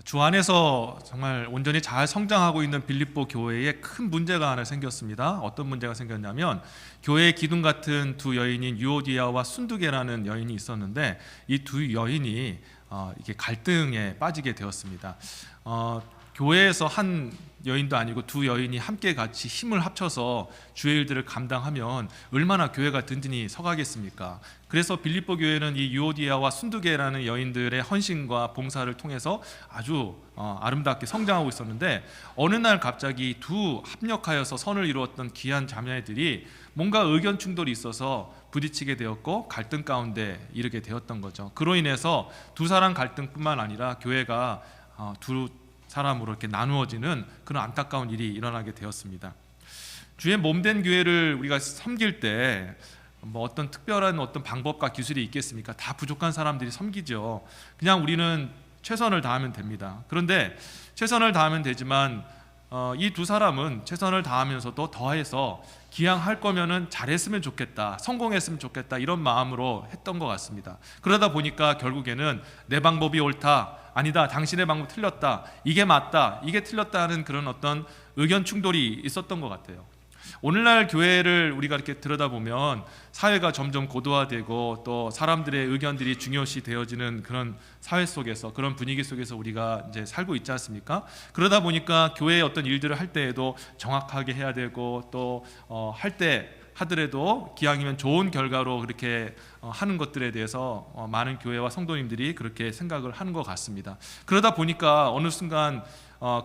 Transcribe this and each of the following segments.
주 안에서 정말 온전히 잘 성장하고 있는 빌립보 교회에 큰 문제가 하나 생겼습니다. 어떤 문제가 생겼냐면 교회의 기둥 같은 두 여인인 유오디아와 순두계라는 여인이 있었는데 이 두 여인이 이게 갈등에 빠지게 되었습니다. 교회에서 한 여인도 아니고 두 여인이 함께 같이 힘을 합쳐서 주의 일들을 감당하면 얼마나 교회가 든든히 서가겠습니까? 그래서 빌립보 교회는 이 유오디아와 순두계라는 여인들의 헌신과 봉사를 통해서 아주 아름답게 성장하고 있었는데 어느 날 갑자기 두 합력하여서 선을 이루었던 귀한 자매들이 뭔가 의견 충돌이 있어서 부딪히게 되었고 갈등 가운데 이르게 되었던 거죠. 그로 인해서 두 사람 갈등뿐만 아니라 교회가 두 사람으로 이렇게 나누어지는 그런 안타까운 일이 일어나게 되었습니다. 주의 몸된 교회를 우리가 섬길 때 뭐 어떤 특별한 어떤 방법과 기술이 있겠습니까? 다 부족한 사람들이 섬기죠. 그냥 우리는 최선을 다하면 됩니다. 그런데 최선을 다하면 되지만 이 두 사람은 최선을 다하면서도 더해서 기왕 할 거면은 잘했으면 좋겠다, 성공했으면 좋겠다 이런 마음으로 했던 것 같습니다. 그러다 보니까 결국에는 내 방법이 옳다, 아니다, 당신의 방법 틀렸다, 이게 맞다, 이게 틀렸다 하는 그런 어떤 의견 충돌이 있었던 것 같아요. 오늘날 교회를 우리가 이렇게 들여다보면 사회가 점점 고도화되고 또 사람들의 의견들이 중요시 되어지는 그런 사회 속에서, 그런 분위기 속에서 우리가 이제 살고 있지 않습니까? 그러다 보니까 교회의 어떤 일들을 할 때에도 정확하게 해야 되고 또 할 때 하더라도 기왕이면 좋은 결과로 그렇게 하는 것들에 대해서 많은 교회와 성도님들이 그렇게 생각을 하는 것 같습니다. 그러다 보니까 어느 순간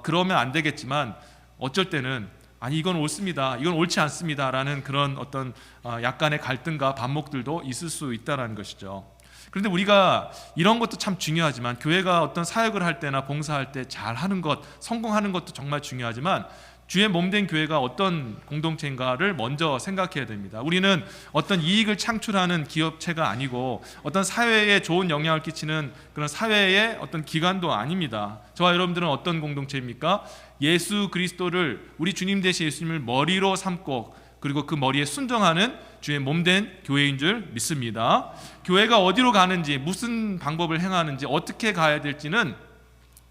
그러면 안 되겠지만 어쩔 때는 아니 이건 옳습니다, 이건 옳지 않습니다 라는 그런 어떤 약간의 갈등과 반목들도 있을 수 있다는 것이죠. 그런데 우리가 이런 것도 참 중요하지만 교회가 어떤 사역을 할 때나 봉사할 때 잘하는 것, 성공하는 것도 정말 중요하지만 주의 몸된 교회가 어떤 공동체인가를 먼저 생각해야 됩니다. 우리는 어떤 이익을 창출하는 기업체가 아니고 어떤 사회에 좋은 영향을 끼치는 그런 사회의 어떤 기관도 아닙니다. 저와 여러분들은 어떤 공동체입니까? 예수 그리스도를, 우리 주님 되신 예수님을 머리로 삼고 그리고 그 머리에 순종하는 주의 몸된 교회인 줄 믿습니다. 교회가 어디로 가는지, 무슨 방법을 행하는지, 어떻게 가야 될지는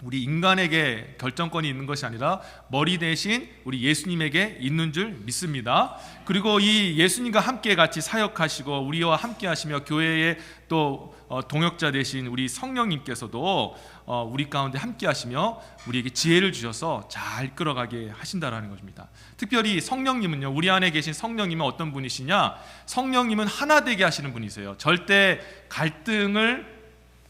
우리 인간에게 결정권이 있는 것이 아니라 머리 대신 우리 예수님에게 있는 줄 믿습니다. 그리고 이 예수님과 함께 같이 사역하시고 우리와 함께 하시며 교회의 또 동역자 되신 우리 성령님께서도 우리 가운데 함께 하시며 우리에게 지혜를 주셔서 잘 이끌어가게 하신다라는 것입니다. 특별히 성령님은요, 우리 안에 계신 성령님은 어떤 분이시냐? 성령님은 하나 되게 하시는 분이세요. 절대 갈등을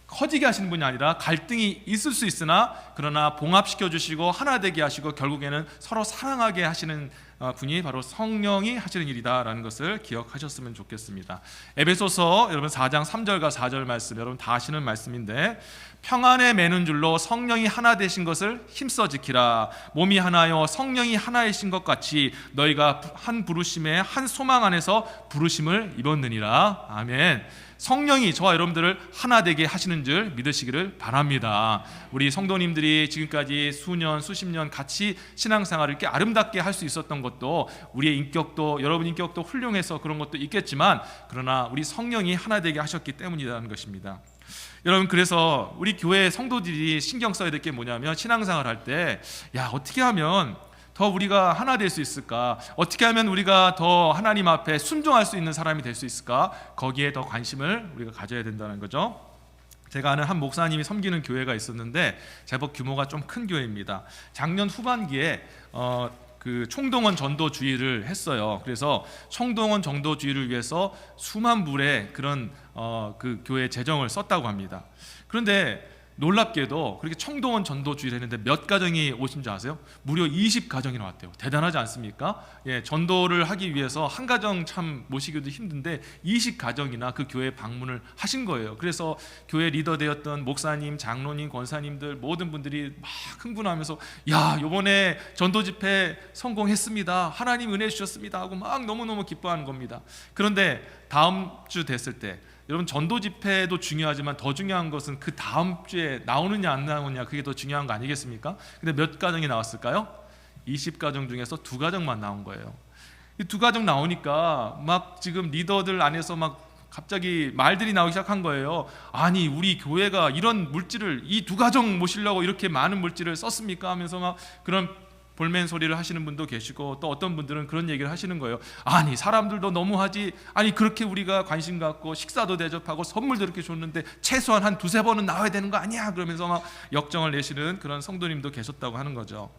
커지게 하시는 분이 아니라 갈등이 있을 수 있으나 그러나 봉합시켜 주시고 하나 되게 하시고 결국에는 서로 사랑하게 하시는 분이 바로 성령이 하시는 일이다라는 것을 기억하셨으면 좋겠습니다. 에베소서 여러분 4장 3절과 4절 말씀 여러분 다 아시는 말씀인데, 평안에 매는 줄로 성령이 하나 되신 것을 힘써 지키라. 몸이 하나요 성령이 하나이신 것 같이 너희가 한 부르심에 한 소망 안에서 부르심을 입었느니라. 아멘. 성령이 저와 여러분들을 하나 되게 하시는 줄 믿으시기를 바랍니다. 우리 성도님들이 지금까지 수년, 수십 년 같이 신앙생활을 이렇게 아름답게 할 수 있었던 것도 우리의 인격도, 여러분 인격도 훌륭해서 그런 것도 있겠지만 그러나 우리 성령이 하나 되게 하셨기 때문이라는 것입니다. 여러분, 그래서 우리 교회 성도들이 신경 써야 될 게 뭐냐면 신앙생활 할 때 어떻게 하면 더 우리가 하나 될 수 있을까? 어떻게 하면 우리가 더 하나님 앞에 순종할 수 있는 사람이 될 수 있을까? 거기에 더 관심을 우리가 가져야 된다는 거죠. 제가 아는 한 목사님이 섬기는 교회가 있었는데 제법 규모가 좀 큰 교회입니다. 작년 후반기에 그 총동원 전도주의를 했어요. 그래서 총동원 전도주의를 위해서 수만 불의 그런 그 교회 재정을 썼다고 합니다. 그런데 놀랍게도 그렇게 총동원 전도주의를 했는데 몇 가정이 오신 줄 아세요? 무려 20가정이 나왔대요. 대단하지 않습니까? 전도를 하기 위해서 한 가정 참 모시기도 힘든데 20가정이나 그 교회에 방문을 하신 거예요. 그래서 교회 리더 되었던 목사님, 장로님, 권사님들 모든 분들이 막 흥분하면서 이번에 전도 집회 성공했습니다, 하나님 은혜 주셨습니다 하고 막 너무너무 기뻐하는 겁니다. 그런데 다음 주 됐을 때 여러분, 전도 집회도 중요하지만 더 중요한 것은 그 다음 주에 나오느냐 안 나오느냐, 그게 더 중요한 거 아니겠습니까? 근데 몇 가정이 나왔을까요? 20가정 중에서 2가정만 나온 거예요. 이 2가정 나오니까 막 지금 리더들 안에서 막 갑자기 말들이 나오기 시작한 거예요. 아니, 우리 교회가 이런 물질을 이 두 가정 모시려고 이렇게 많은 물질을 썼습니까? 하면서 막 그런 볼멘 소리를 하시는 분도 계시고, 또 어떤 분들은 그런 얘기를 하시는 거예요. 아니, 사람들도 너무하지. 아니, 그렇게 우리가 관심 갖고 식사도 대접하고 선물도 이렇게 줬는데 최소한 한 두세 번은 나와야 되는 거 아니야? 그러면서 막 역정을 내시는 그런 성도님도 계셨다고 하는 거죠.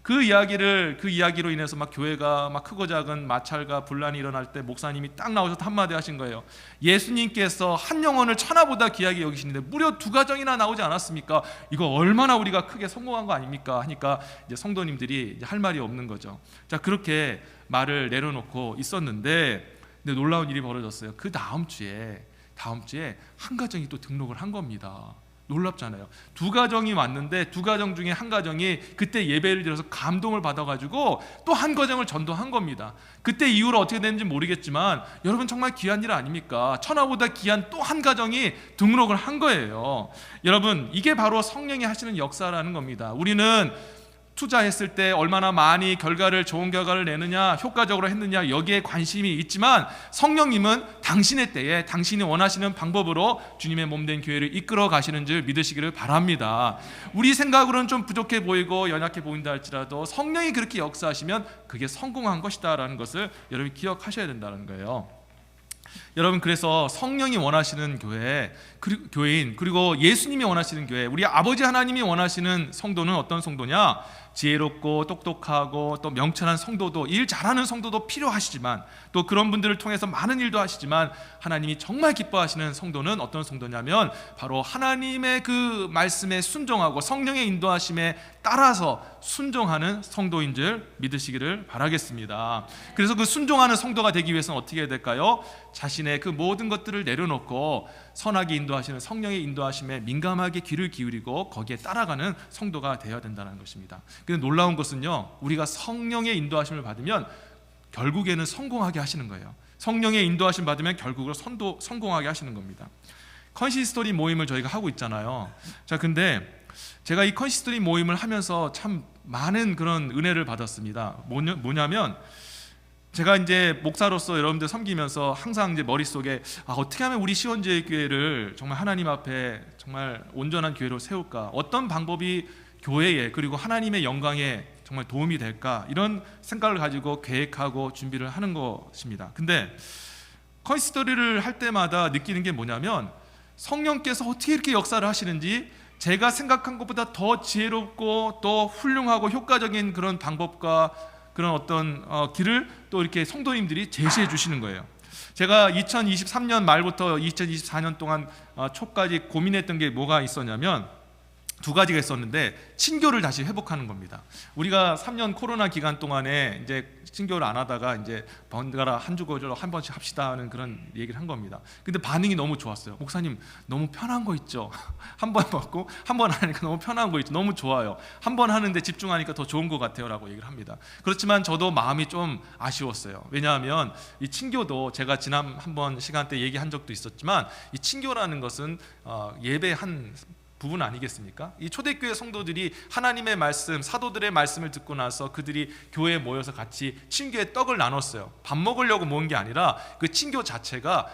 그 이야기로 인해서 막 교회가 막 크고 작은 마찰과 분란이 일어날 때 목사님이 딱 나오셔서 한마디 하신 거예요. 예수님께서 한 영혼을 천하보다 귀하게 여기시는데 무려 두 가정이나 나오지 않았습니까? 이거 얼마나 우리가 크게 성공한 거 아닙니까? 하니까 이제 성도님들이 이제 할 말이 없는 거죠. 자, 그렇게 말을 내려놓고 있었는데, 근데 놀라운 일이 벌어졌어요. 그 다음 주에 한 가정이 또 등록을 한 겁니다. 놀랍잖아요. 두 가정이 왔는데 두 가정 중에 한 가정이 그때 예배를 드려서 감동을 받아가지고 또 한 가정을 전도한 겁니다. 그때 이후로 어떻게 됐는지 모르겠지만 여러분, 정말 귀한 일 아닙니까? 천하보다 귀한 또 한 가정이 등록을 한 거예요. 여러분, 이게 바로 성령이 하시는 역사라는 겁니다. 우리는 투자했을 때 얼마나 많이 좋은 결과를 내느냐, 효과적으로 했느냐, 여기에 관심이 있지만 성령님은 당신의 때에 당신이 원하시는 방법으로 주님의 몸된 교회를 이끌어 가시는 줄 믿으시기를 바랍니다. 우리 생각으로는 좀 부족해 보이고 연약해 보인다 할지라도 성령이 그렇게 역사하시면 그게 성공한 것이다 라는 것을 여러분이 기억하셔야 된다는 거예요. 여러분, 그래서 성령이 원하시는 교회인, 그리고 예수님이 원하시는 교회, 우리 아버지 하나님이 원하시는 성도는 어떤 성도냐? 지혜롭고 똑똑하고 또 명철한 성도도, 일 잘하는 성도도 필요하시지만, 또 그런 분들을 통해서 많은 일도 하시지만 하나님이 정말 기뻐하시는 성도는 어떤 성도냐면 바로 하나님의 그 말씀에 순종하고 성령의 인도하심에 따라서 순종하는 성도인 줄 믿으시기를 바라겠습니다. 그래서 그 순종하는 성도가 되기 위해서는 어떻게 해야 될까요? 자신의 그 모든 것들을 내려놓고 선하게 인도하시는 성령의 인도하심에 민감하게 귀를 기울이고 거기에 따라가는 성도가 되어야 된다는 것입니다. 근데 놀라운 것은요, 우리가 성령의 인도하심을 받으면 결국에는 성공하게 하시는 거예요. 성령의 인도하심 받으면 결국으로 성공하게 하시는 겁니다. 컨시스토리 모임을 저희가 하고 있잖아요. 자, 근데 제가 이 컨시스토리 모임을 하면서 참 많은 그런 은혜를 받았습니다. 뭐냐면 제가 이제 목사로서 여러분들 섬기면서 항상 이제 머릿속에 어떻게 하면 우리 시원제일교회를 정말 하나님 앞에 정말 온전한 교회로 세울까? 어떤 방법이 교회에 그리고 하나님의 영광에 정말 도움이 될까? 이런 생각을 가지고 계획하고 준비를 하는 것입니다. 근데 컨시스토리를 할 때마다 느끼는 게 뭐냐면 성령께서 어떻게 이렇게 역사를 하시는지 제가 생각한 것보다 더 지혜롭고 또 훌륭하고 효과적인 그런 방법과 그런 어떤 길을 또 이렇게 성도님들이 제시해 주시는 거예요. 제가 2023년 말부터 2024년 동안 초까지 고민했던 게 뭐가 있었냐면 두 가지가 있었는데, 친교를 다시 회복하는 겁니다. 우리가 3년 코로나 기간 동안에 이제 친교를 안 하다가 이제 번갈아 한 주거로 한 번씩 합시다 하는 그런 얘기를 한 겁니다. 근데 반응이 너무 좋았어요. 목사님, 너무 편한 거 있죠? 한 번 받고 한 번 하니까 너무 편한 거 있죠? 너무 좋아요. 한 번 하는데 집중하니까 더 좋은 것 같아요 라고 얘기를 합니다. 그렇지만 저도 마음이 좀 아쉬웠어요. 왜냐하면 이 친교도 제가 지난 한 번 시간 때 얘기한 적도 있었지만, 이 친교라는 것은 예배 한 부분 아니겠습니까? 이 초대교회 성도들이 하나님의 말씀, 사도들의 말씀을 듣고 나서 그들이 교회에 모여서 같이 친교의 떡을 나눴어요. 밥 먹으려고 모은 게 아니라 그 친교 자체가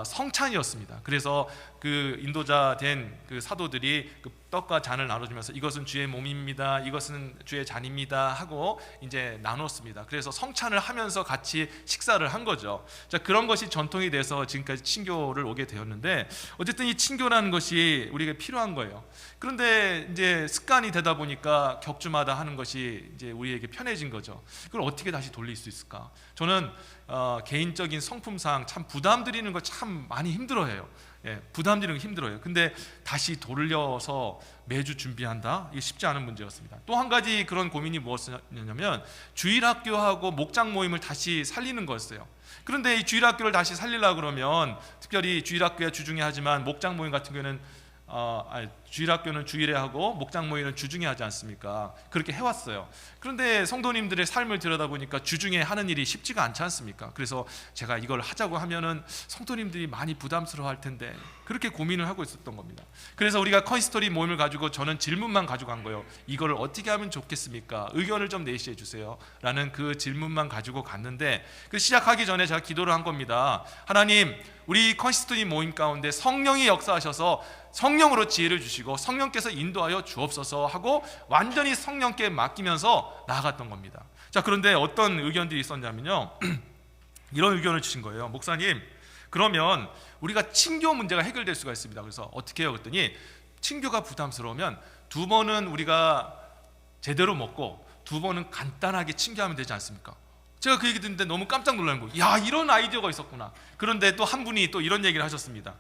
성찬이었습니다. 그래서 그 인도자 된 그 사도들이 그 떡과 잔을 나눠주면서 이것은 주의 몸입니다, 이것은 주의 잔입니다 하고 이제 나눴습니다. 그래서 성찬을 하면서 같이 식사를 한 거죠. 자, 그런 것이 전통이 돼서 지금까지 친교를 오게 되었는데, 어쨌든 이 친교라는 것이 우리에게 필요한 거예요. 그런데 이제 습관이 되다 보니까 격주마다 하는 것이 이제 우리에게 편해진 거죠. 그걸 어떻게 다시 돌릴 수 있을까? 저는 개인적인 성품상 참 부담 드리는 거 참 많이 힘들어해요. 부담 드리는 거 힘들어요. 근데 다시 돌려서 매주 준비한다? 이게 쉽지 않은 문제였습니다. 또 한 가지 그런 고민이 무엇이냐면 주일학교하고 목장 모임을 다시 살리는 거였어요. 그런데 이 주일학교를 다시 살리려고 그러면, 특별히 주일학교야 주중에 하지만 목장 모임 같은 경우에는 주일학교는 주일에 하고 목장 모임은 주중에 하지 않습니까? 그렇게 해왔어요. 그런데 성도님들의 삶을 들여다보니까 주중에 하는 일이 쉽지가 않지 않습니까? 그래서 제가 이걸 하자고 하면은 성도님들이 많이 부담스러워할 텐데 그렇게 고민을 하고 있었던 겁니다. 그래서 우리가 컨시스토리 모임을 가지고 저는 질문만 가지고 간 거예요. 이걸 어떻게 하면 좋겠습니까? 의견을 좀 내시해 주세요 라는 그 질문만 가지고 갔는데, 그 시작하기 전에 제가 기도를 한 겁니다. 하나님, 우리 컨시스토리 모임 가운데 성령이 역사하셔서 성령으로 지혜를 주시고 성령께서 인도하여 주옵소서 하고 완전히 성령께 맡기면서 나아갔던 겁니다. 자, 그런데 어떤 의견들이 있었냐면요 이런 의견을 주신 거예요. 목사님, 그러면 우리가 친교 문제가 해결될 수가 있습니다. 그래서 어떻게 해요? 그랬더니 친교가 부담스러우면 2번은 우리가 제대로 먹고 2번은 간단하게 친교하면 되지 않습니까? 제가 그 얘기 듣는데 너무 깜짝 놀라는 거예요. 야, 이런 아이디어가 있었구나. 그런데 또 한 분이 또 이런 얘기를 하셨습니다.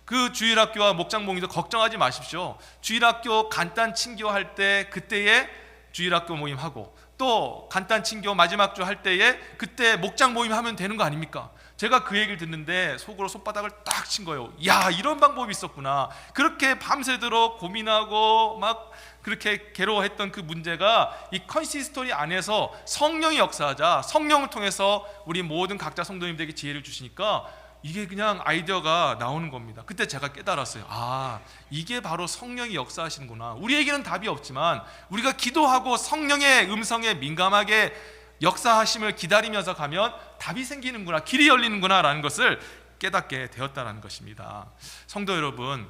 그 주일학교와 목장모임도 걱정하지 마십시오. 주일학교 간단 친교할 때 그때에 주일학교 모임하고 또 간단 친교 마지막 주 할 때에 그때 목장 모임 하면 되는 거 아닙니까? 제가 그 얘기를 듣는데 속으로 손바닥을 딱 친 거예요. 야, 이런 방법이 있었구나. 그렇게 밤새도록 고민하고 막 그렇게 괴로워했던 그 문제가 이 컨시스토리 안에서 성령이 역사하자, 성령을 통해서 우리 모든 각자 성도님들에게 지혜를 주시니까 이게 그냥 아이디어가 나오는 겁니다. 그때 제가 깨달았어요. 아, 이게 바로 성령이 역사하시는구나. 우리에게는 답이 없지만 우리가 기도하고 성령의 음성에 민감하게 역사하심을 기다리면서 가면 답이 생기는구나, 길이 열리는구나 라는 것을 깨닫게 되었다는 것입니다. 성도 여러분,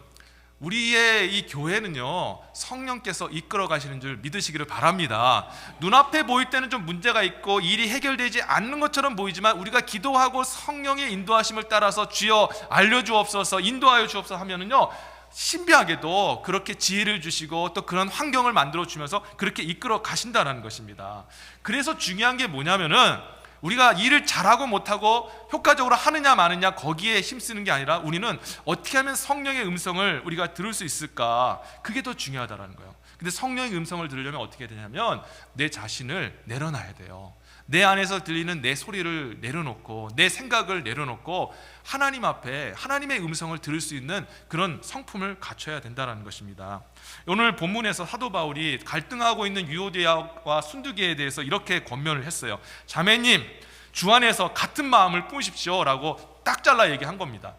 우리의 이 교회는요 성령께서 이끌어 가시는 줄 믿으시기를 바랍니다. 눈앞에 보일 때는 좀 문제가 있고 일이 해결되지 않는 것처럼 보이지만 우리가 기도하고 성령의 인도하심을 따라서 주여 알려주옵소서, 인도하여 주옵소서 하면은요 신비하게도 그렇게 지혜를 주시고 또 그런 환경을 만들어 주면서 그렇게 이끌어 가신다는 것입니다. 그래서 중요한 게 뭐냐면은 우리가 일을 잘하고 못하고 효과적으로 하느냐 마느냐 거기에 힘쓰는 게 아니라 우리는 어떻게 하면 성령의 음성을 우리가 들을 수 있을까, 그게 더 중요하다는 거예요. 근데 성령의 음성을 들으려면 어떻게 해야 되냐면 내 자신을 내려놔야 돼요. 내 안에서 들리는 내 소리를 내려놓고 내 생각을 내려놓고 하나님 앞에 하나님의 음성을 들을 수 있는 그런 성품을 갖춰야 된다는 것입니다. 오늘 본문에서 사도 바울이 갈등하고 있는 유오디아와 순두계에 대해서 이렇게 권면을 했어요. 자매님, 주 안에서 같은 마음을 품으십시오 라고 딱 잘라 얘기한 겁니다.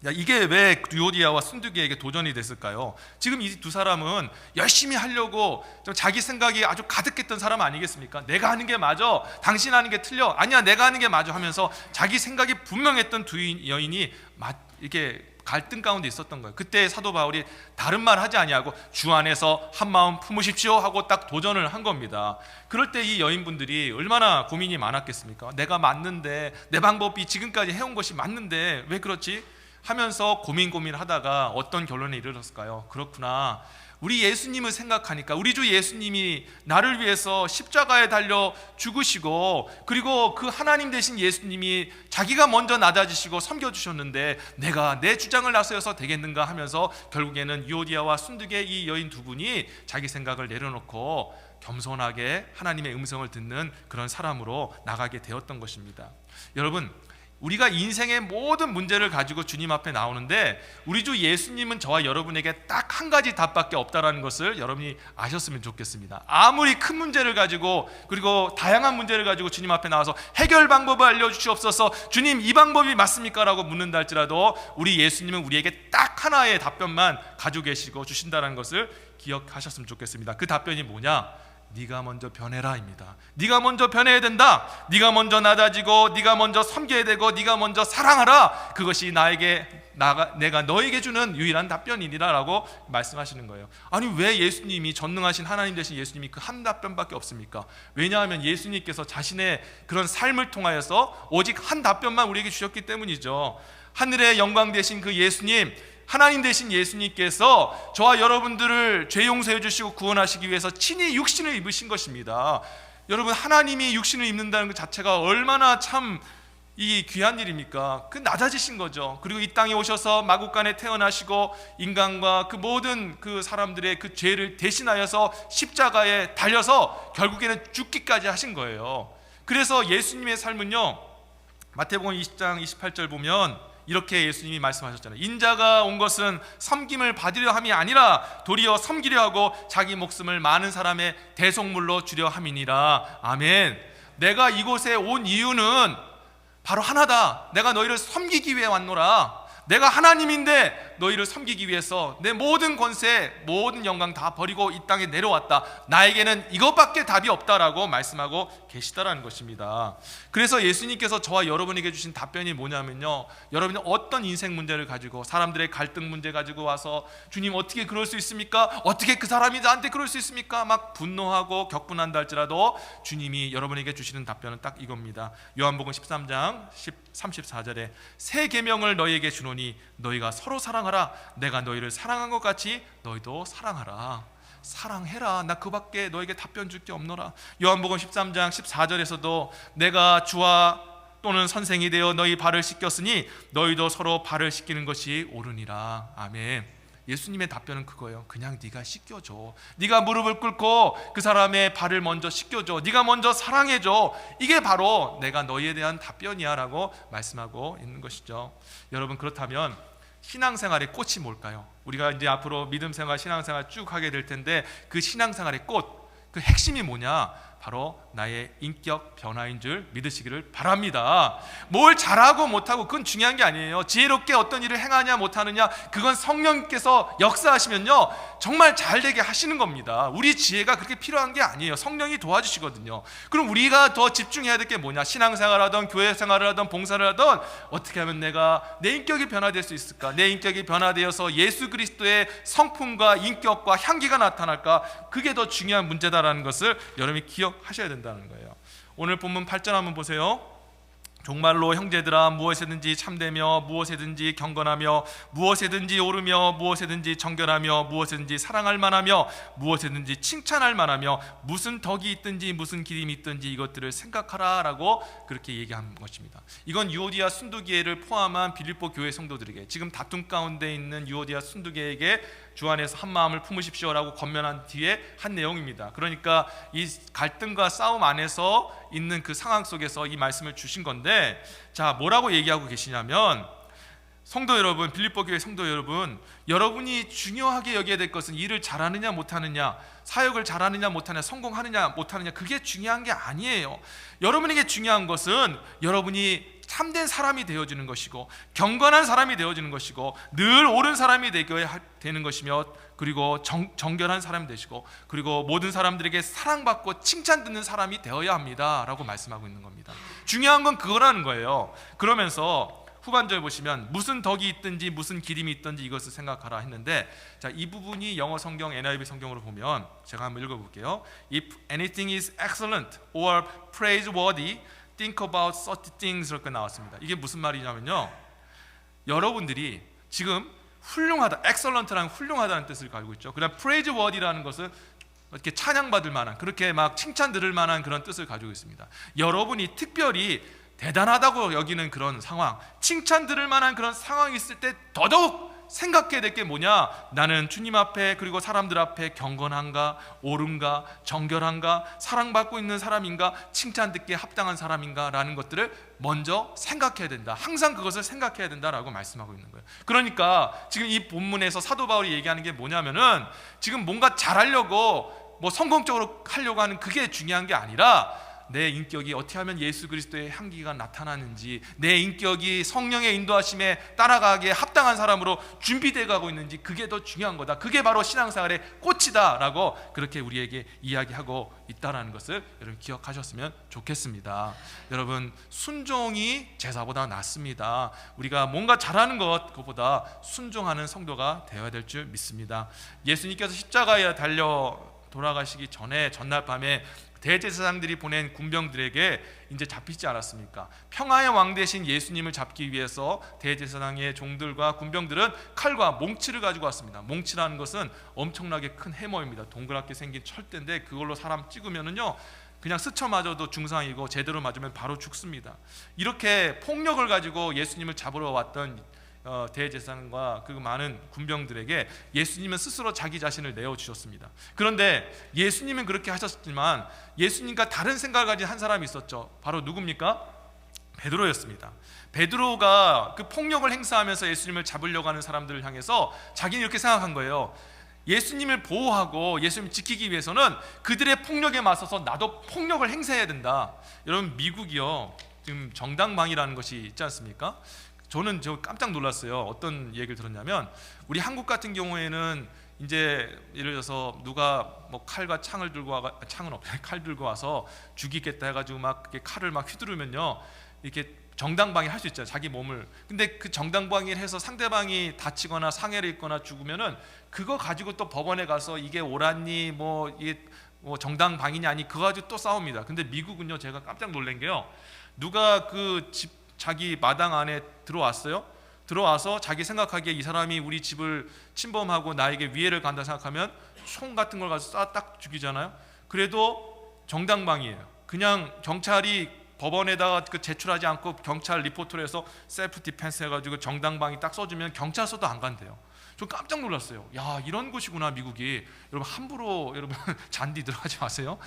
야, 이게 왜 유오디아와 순두계에게 도전이 됐을까요? 지금 이 두 사람은 열심히 하려고 자기 생각이 아주 가득했던 사람 아니겠습니까? 내가 하는 게 맞아, 당신 하는 게 틀려, 아니야 내가 하는 게 맞아 하면서 자기 생각이 분명했던 두 여인이 이렇게 갈등 가운데 있었던 거예요. 그때 사도 바울이 다른 말 하지 아니하고 주 안에서 한 마음 품으십시오 하고 딱 도전을 한 겁니다. 그럴 때 이 여인분들이 얼마나 고민이 많았겠습니까? 내가 맞는데, 내 방법이 지금까지 해온 것이 맞는데 왜 그렇지? 하면서 고민하다가 어떤 결론에 이르렀을까요? 그렇구나, 우리 예수님을 생각하니까, 우리 주 예수님이 나를 위해서 십자가에 달려 죽으시고 그리고 그 하나님 되신 예수님이 자기가 먼저 낮아지시고 섬겨주셨는데 내가 내 주장을 나서서 되겠는가 하면서 결국에는 유오디아와 순두계 이 여인 두 분이 자기 생각을 내려놓고 겸손하게 하나님의 음성을 듣는 그런 사람으로 나가게 되었던 것입니다. 여러분, 우리가 인생의 모든 문제를 가지고 주님 앞에 나오는데 우리 주 예수님은 저와 여러분에게 딱 한 가지 답밖에 없다는 것을 여러분이 아셨으면 좋겠습니다. 아무리 큰 문제를 가지고 그리고 다양한 문제를 가지고 주님 앞에 나와서 해결 방법을 알려주시옵소서, 주님 이 방법이 맞습니까? 라고 묻는다 할지라도 우리 예수님은 우리에게 딱 하나의 답변만 가지고 계시고 주신다는 것을 기억하셨으면 좋겠습니다. 그 답변이 뭐냐? 네가 먼저 변해라 입니다. 네가 먼저 변해야 된다. 네가 먼저 낮아지고 네가 먼저 섬겨야 되고 네가 먼저 사랑하라. 그것이 내가 너에게 주는 유일한 답변이니라 라고 말씀하시는 거예요. 아니, 왜 예수님이, 전능하신 하나님 되신 예수님이 그 한 답변밖에 없습니까? 왜냐하면 예수님께서 자신의 그런 삶을 통하여서 오직 한 답변만 우리에게 주셨기 때문이죠. 하늘의 영광 되신 그 예수님, 하나님 되신 예수님께서 저와 여러분들을 죄 용서해 주시고 구원하시기 위해서 친히 육신을 입으신 것입니다. 여러분, 하나님이 육신을 입는다는 것 자체가 얼마나 참 이 귀한 일입니까? 그 낮아지신 거죠. 그리고 이 땅에 오셔서 마국간에 태어나시고 인간과 그 모든 그 사람들의 그 죄를 대신하여서 십자가에 달려서 결국에는 죽기까지 하신 거예요. 그래서 예수님의 삶은요, 마태복음 20장 28절 보면 이렇게 예수님이 말씀하셨잖아요. 인자가 온 것은 섬김을 받으려 함이 아니라 도리어 섬기려 하고 자기 목숨을 많은 사람의 대속물로 주려 함이니라. 아멘. 내가 이곳에 온 이유는 바로 하나다. 내가 너희를 섬기기 위해 왔노라. 내가 하나님인데 너희를 섬기기 위해서 내 모든 권세, 모든 영광 다 버리고 이 땅에 내려왔다. 나에게는 이것밖에 답이 없다라고 말씀하고 계시다라는 것입니다. 그래서 예수님께서 저와 여러분에게 주신 답변이 뭐냐면요, 여러분이 어떤 인생 문제를 가지고, 사람들의 갈등 문제 가지고 와서 주님 어떻게 그럴 수 있습니까? 어떻게 그 사람이 나한테 그럴 수 있습니까? 막 분노하고 격분한다 할지라도 주님이 여러분에게 주시는 답변은 딱 이겁니다. 요한복음 13장 34절에 새 계명을 너희에게 주노니 너희가 서로 사랑하라. 내가 너희를 사랑한 것 같이 너희도 사랑하라. 사랑해라. 나 그밖에 너에게 답변 줄 게 없노라. 요한복음 13장 14절에서도 내가 주와 또는 선생이 되어 너희 발을 씻겼으니 너희도 서로 발을 씻기는 것이 옳으니라. 아멘. 예수님의 답변은 그거예요. 그냥 네가 씻겨줘. 네가 무릎을 꿇고 그 사람의 발을 먼저 씻겨줘. 네가 먼저 사랑해줘. 이게 바로 내가 너희에 대한 답변이야 라고 말씀하고 있는 것이죠. 여러분, 그렇다면 신앙생활의 꽃이 뭘까요? 우리가 이제 앞으로 믿음생활, 신앙생활 쭉 하게 될 텐데 그 신앙생활의 꽃, 그 핵심이 뭐냐? 바로 나의 인격 변화인 줄 믿으시기를 바랍니다. 뭘 잘하고 못하고 그건 중요한 게 아니에요. 지혜롭게 어떤 일을 행하냐 못하느냐, 그건 성령께서 역사하시면요 정말 잘 되게 하시는 겁니다. 우리 지혜가 그렇게 필요한 게 아니에요. 성령이 도와주시거든요. 그럼 우리가 더 집중해야 될 게 뭐냐? 신앙생활 하던 교회 생활을 하던 봉사를 하던 어떻게 하면 내가 내 인격이 변화될 수 있을까? 내 인격이 변화되어서 예수 그리스도의 성품과 인격과 향기가 나타날까? 그게 더 중요한 문제다라는 것을 여러분이 기억하셔야 된다는 거예요. 오늘 본문 8절 한번 보세요. 정말로 형제들아, 무엇이든지 참되며 무엇이든지 경건하며 무엇이든지 오르며 무엇이든지 정결하며 무엇이든지 사랑할 만하며 무엇이든지 칭찬할 만하며 무슨 덕이 있든지 무슨 기림이 있든지 이것들을 생각하라 라고 그렇게 얘기한 것입니다. 이건 유오디아 순두교회를 포함한 빌립보 교회 성도들에게, 지금 다툼 가운데 있는 유오디아 순두교회에게 주 안에서 한 마음을 품으십시오라고 권면한 뒤에 한 내용입니다. 그러니까 이 갈등과 싸움 안에서 있는 그 상황 속에서 이 말씀을 주신 건데, 자, 뭐라고 얘기하고 계시냐면, 성도 여러분, 빌립보 교회 성도 여러분, 여러분이 중요하게 여겨야 될 것은 일을 잘하느냐 못하느냐, 사역을 잘하느냐 못하느냐, 성공하느냐 못하느냐, 그게 중요한 게 아니에요. 여러분에게 중요한 것은 여러분이 참된 사람이 되어지는 것이고, 경건한 사람이 되어지는 것이고, 늘 옳은 사람이 되는 것이며, 그리고 정결한 사람이 되시고, 그리고 모든 사람들에게 사랑받고 칭찬 듣는 사람이 되어야 합니다 라고 말씀하고 있는 겁니다. 중요한 건 그거라는 거예요. 그러면서 후반절 보시면 무슨 덕이 있든지 무슨 기림이 있든지 이것을 생각하라 했는데, 자, 이 부분이 영어 성경 NIV 성경으로 보면 제가 한번 읽어볼게요. If anything is excellent or praiseworthy, think about such things 이렇게 나왔습니다. 이게 무슨 말이냐면요, 여러분들이 지금 훌륭하다, excellent라는 훌륭하다는 뜻을 가지고 있죠. 그다음 praiseworthy라는 것은 이렇게 찬양받을 만한, 그렇게 막 칭찬 들을 만한 그런 뜻을 가지고 있습니다. 여러분이 특별히 대단하다고 여기는 그런 상황, 칭찬 들을 만한 그런 상황이 있을 때 더더욱 생각해야 될 게 뭐냐? 나는 주님 앞에, 그리고 사람들 앞에 경건한가, 옳은가, 정결한가, 사랑받고 있는 사람인가, 칭찬 듣기에 합당한 사람인가 라는 것들을 먼저 생각해야 된다. 항상 그것을 생각해야 된다라고 말씀하고 있는 거예요. 그러니까 지금 이 본문에서 사도 바울이 얘기하는 게 뭐냐면은, 지금 뭔가 잘하려고 뭐 성공적으로 하려고 하는 그게 중요한 게 아니라, 내 인격이 어떻게 하면 예수 그리스도의 향기가 나타나는지, 내 인격이 성령의 인도하심에 따라가기에 합당한 사람으로 준비되어 가고 있는지, 그게 더 중요한 거다. 그게 바로 신앙생활의 꽃이다 라고 그렇게 우리에게 이야기하고 있다는 것을 여러분 기억하셨으면 좋겠습니다. 여러분, 순종이 제사보다 낫습니다. 우리가 뭔가 잘하는 것보다 순종하는 성도가 되어야 될 줄 믿습니다. 예수님께서 십자가에 달려 돌아가시기 전에 전날 밤에 대제사장들이 보낸 군병들에게 이제 잡히지 않았습니까? 평화의 왕 대신 예수님을 잡기 위해서 대제사장의 종들과 군병들은 칼과 몽치를 가지고 왔습니다. 몽치라는 것은 엄청나게 큰 해머입니다. 동그랗게 생긴 철대인데 그걸로 사람 찍으면은요 그냥 스쳐 맞아도 중상이고 제대로 맞으면 바로 죽습니다. 이렇게 폭력을 가지고 예수님을 잡으러 왔던 대제사장과 그 많은 군병들에게 예수님은 스스로 자기 자신을 내어주셨습니다. 그런데 예수님은 그렇게 하셨지만 예수님과 다른 생각을 가진 한 사람이 있었죠. 바로 누굽니까? 베드로였습니다. 베드로가 그 폭력을 행사하면서 예수님을 잡으려고 하는 사람들을 향해서 자기는 이렇게 생각한 거예요. 예수님을 보호하고 예수님을 지키기 위해서는 그들의 폭력에 맞서서 나도 폭력을 행사해야 된다. 여러분, 미국이요, 지금 정당방위라는 것이 있지 않습니까? 저는 깜짝 놀랐어요. 어떤 얘기를 들었냐면, 우리 한국 같은 경우에는 이제 예를 들어서 누가 뭐 칼과 창을 들고 창은 없어요. 칼 들고 와서 죽이겠다 해가지고 막 이렇게 칼을 막 휘두르면요, 이렇게 정당방위 할 수 있잖아요, 자기 몸을. 근데 그 정당방위를 해서 상대방이 다치거나 상해를 입거나 죽으면은 그거 가지고 또 법원에 가서 이게 옳았니, 뭐 이게 뭐 정당방위냐 아니, 그거 가지고 또 싸웁니다. 근데 미국은요, 제가 깜짝 놀란 게요, 누가 그 집 자기 마당 안에 들어왔어요. 들어와서 자기 생각하기에 이 사람이 우리 집을 침범하고 나에게 위해를 간다 생각하면 총 같은 걸 가서 딱 죽이잖아요. 그래도 정당방위예요. 그냥 경찰이 법원에다가 그 제출하지 않고 경찰 리포트를 해서 셀프 디펜스 해가지고 정당방위 딱 써주면 경찰서도 안 간대요. 저 깜짝 놀랐어요. 야, 이런 곳이구나 미국이. 여러분, 함부로 여러분 잔디 들어가지 마세요.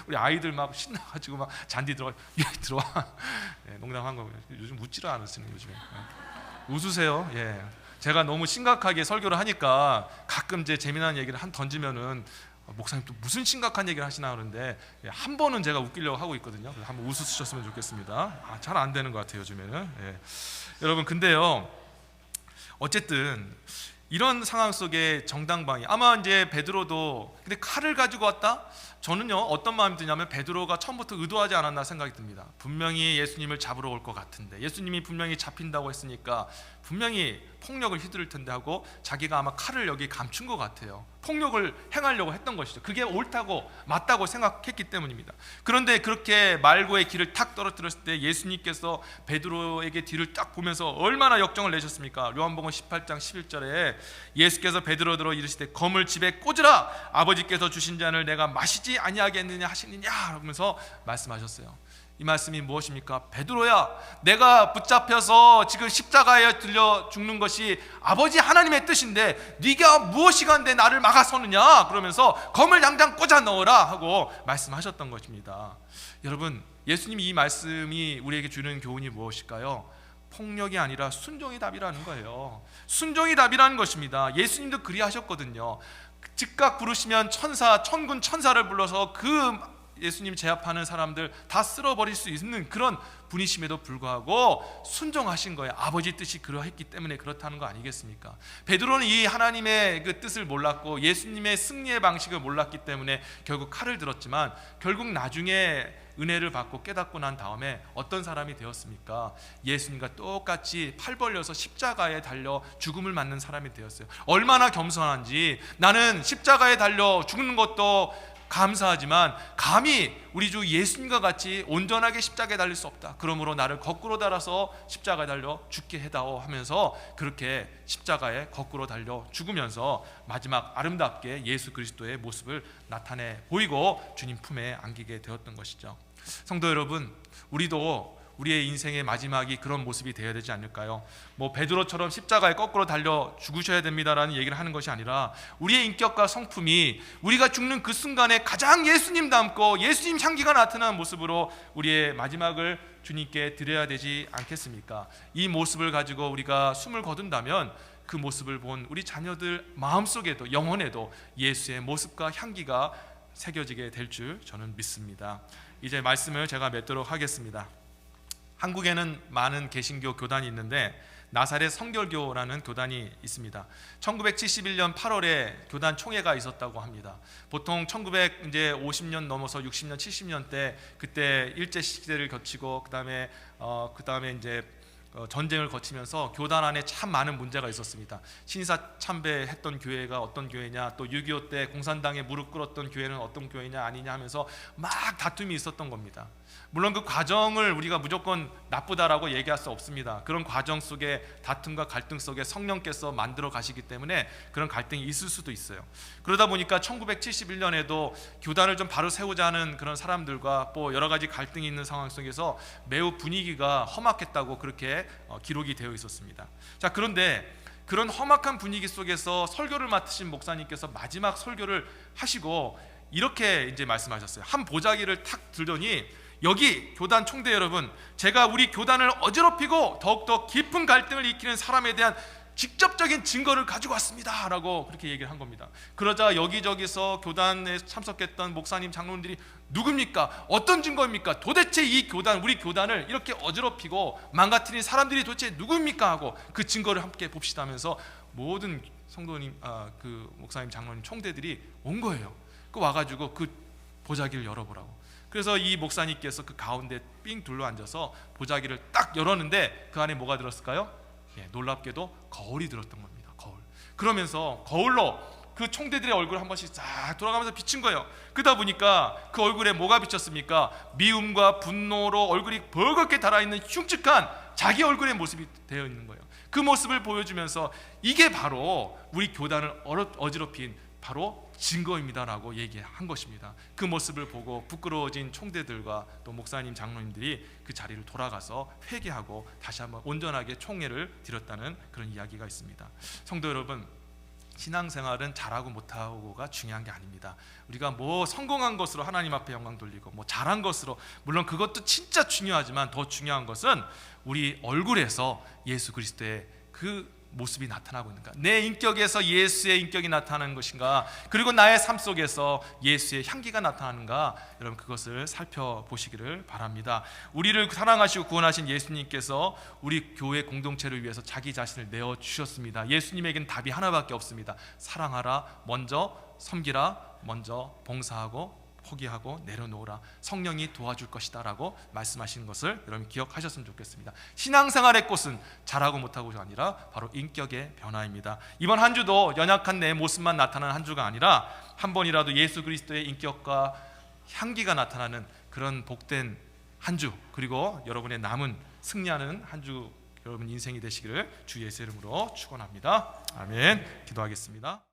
우리 아이들 막 신나가지고 막 잔디 들어가, 들어와. 네, 농담한 거고요. 요즘 웃지를 않으시는 요즘에. 웃으세요. 예. 제가 너무 심각하게 설교를 하니까 가끔 제 재미난 얘기를 던지면은 목사님 또 무슨 심각한 얘기를 하시나 그러는데, 한 번은 제가 웃기려고 하고 있거든요. 그래서 한번 웃으셨으면 좋겠습니다. 잘 안 되는 것 같아요 요즘에는. 예. 여러분, 근데요, 어쨌든 이런 상황 속에 정당방위, 아마 이제 베드로도, 근데 칼을 가지고 왔다? 저는요, 어떤 마음이 드냐면 베드로가 처음부터 의도하지 않았나 생각이 듭니다. 분명히 예수님을 잡으러 올 것 같은데, 예수님이 분명히 잡힌다고 했으니까 분명히 폭력을 휘두를 텐데 하고 자기가 아마 칼을 여기 감춘 것 같아요. 폭력을 행하려고 했던 것이죠. 그게 옳다고 맞다고 생각했기 때문입니다. 그런데 그렇게 말고의 길을 탁 떨어뜨렸을 때 예수님께서 베드로에게 뒤를 딱 보면서 얼마나 역정을 내셨습니까? 요한복음 18장 11절에 예수께서 베드로더러 이르시되 검을 집에 꽂으라, 아버지께서 주신 잔을 내가 마시지 아니하겠느냐 하시느냐 하면서 말씀하셨어요. 이 말씀이 무엇입니까? 베드로야, 내가 붙잡혀서 지금 십자가에 들려 죽는 것이 아버지 하나님의 뜻인데 네가 무엇이간데 나를 막아서느냐, 그러면서 검을 당장 꽂아 넣어라 하고 말씀하셨던 것입니다. 여러분, 예수님이 이 말씀이 우리에게 주는 교훈이 무엇일까요? 폭력이 아니라 순종이 답이라는 거예요. 순종이 답이라는 것입니다. 예수님도 그리하셨거든요. 즉각 부르시면 천군 천사를 불러서 그 예수님 제압하는 사람들 다 쓸어버릴 수 있는 그런 분이심에도 불구하고 순종하신 거예요. 아버지 뜻이 그러했기 때문에 그렇다는 거 아니겠습니까? 베드로는 이 하나님의 그 뜻을 몰랐고 예수님의 승리의 방식을 몰랐기 때문에 결국 칼을 들었지만, 결국 나중에 은혜를 받고 깨닫고 난 다음에 어떤 사람이 되었습니까? 예수님과 똑같이 팔 벌려서 십자가에 달려 죽음을 맞는 사람이 되었어요. 얼마나 겸손한지. 나는 십자가에 달려 죽는 것도 감사하지만 감히 우리 주 예수님과 같이 온전하게 십자가에 달릴 수 없다. 그러므로 나를 거꾸로 달아서 십자가에 달려 죽게 해다오 하면서 그렇게 십자가에 거꾸로 달려 죽으면서 마지막 아름답게 예수 그리스도의 모습을 나타내 보이고 주님 품에 안기게 되었던 것이죠. 성도 여러분, 우리도 우리의 인생의 마지막이 그런 모습이 되어야 되지 않을까요? 뭐 베드로처럼 십자가에 거꾸로 달려 죽으셔야 됩니다라는 얘기를 하는 것이 아니라, 우리의 인격과 성품이 우리가 죽는 그 순간에 가장 예수님 닮고 예수님 향기가 나타나는 모습으로 우리의 마지막을 주님께 드려야 되지 않겠습니까? 이 모습을 가지고 우리가 숨을 거둔다면 그 모습을 본 우리 자녀들 마음속에도 영혼에도 예수의 모습과 향기가 새겨지게 될 줄 저는 믿습니다. 이제 말씀을 제가 맺도록 하겠습니다. 한국에는 많은 개신교 교단이 있는데 나사렛 성결교라는 교단이 있습니다. 1971년 8월에 교단 총회가 있었다고 합니다. 보통 1950년 넘어서 60년, 70년 때 그때 일제 시대를 거치고 그다음에 이제 전쟁을 거치면서 교단 안에 참 많은 문제가 있었습니다. 신사 참배했던 교회가 어떤 교회냐, 또 6.25 때 공산당에 무릎 꿇었던 교회는 어떤 교회냐 아니냐 하면서 막 다툼이 있었던 겁니다. 물론 그 과정을 우리가 무조건 나쁘다라고 얘기할 수 없습니다. 그런 과정 속에 다툼과 갈등 속에 성령께서 만들어 가시기 때문에 그런 갈등이 있을 수도 있어요. 그러다 보니까 1971년에도 교단을 좀 바로 세우자 하는 그런 사람들과 또 여러 가지 갈등이 있는 상황 속에서 매우 분위기가 험악했다고 그렇게 기록이 되어 있었습니다. 자, 그런데 그런 험악한 분위기 속에서 설교를 맡으신 목사님께서 마지막 설교를 하시고 이렇게 이제 말씀하셨어요. 한 보자기를 탁 들더니 여기 교단 총대 여러분, 제가 우리 교단을 어지럽히고 더욱더 깊은 갈등을 일으키는 사람에 대한 직접적인 증거를 가지고 왔습니다 라고 그렇게 얘기를 한 겁니다. 그러자 여기저기서 교단에 참석했던 목사님, 장로님들이 누굽니까? 어떤 증거입니까? 도대체 이 교단, 우리 교단을 이렇게 어지럽히고 망가뜨린 사람들이 도대체 누굽니까? 하고 그 증거를 함께 봅시다 하면서 모든 성도님, 그 목사님, 장로님, 총대들이 온 거예요. 그 와가지고 그 보자기를 열어보라고. 그래서 이 목사님께서 그 가운데 삥 둘러 앉아서 보자기를 딱 열었는데 그 안에 뭐가 들었을까요? 놀랍게도 거울이 들었던 겁니다. 거울. 그러면서 거울로 그 총대들의 얼굴을 한 번씩 싹 돌아가면서 비친 거예요. 그러다 보니까 그 얼굴에 뭐가 비쳤습니까? 미움과 분노로 얼굴이 벌겋게 달아있는 흉측한 자기 얼굴의 모습이 되어 있는 거예요. 그 모습을 보여주면서 이게 바로 우리 교단을 어지럽힌 바로 증거입니다라고 얘기한 것입니다. 그 모습을 보고 부끄러워진 총대들과 또 목사님, 장로님들이 그 자리를 돌아가서 회개하고 다시 한번 온전하게 총회를 드렸다는 그런 이야기가 있습니다. 성도 여러분, 신앙생활은 잘하고 못하고가 중요한 게 아닙니다. 우리가 뭐 성공한 것으로 하나님 앞에 영광 돌리고 뭐 잘한 것으로, 물론 그것도 진짜 중요하지만 더 중요한 것은 우리 얼굴에서 예수 그리스도의 그 모습이 나타나고 있는가, 내 인격에서 예수의 인격이 나타나는 것인가, 그리고 나의 삶 속에서 예수의 향기가 나타나는가, 여러분 그것을 살펴보시기를 바랍니다. 우리를 사랑하시고 구원하신 예수님께서 우리 교회 공동체를 위해서 자기 자신을 내어주셨습니다. 예수님에게는 답이 하나밖에 없습니다. 사랑하라, 먼저 섬기라, 먼저 봉사하고 포기하고 내려놓으라, 성령이 도와줄 것이다 라고 말씀하시는 것을 여러분 기억하셨으면 좋겠습니다. 신앙생활의 꽃은 잘하고 못하고가 아니라 바로 인격의 변화입니다. 이번 한 주도 연약한 내 모습만 나타나는 한 주가 아니라 한 번이라도 예수 그리스도의 인격과 향기가 나타나는 그런 복된 한 주, 그리고 여러분의 남은 승리하는 한 주 여러분 인생이 되시기를 주 예수의 이름으로 축원합니다. 아멘. 기도하겠습니다.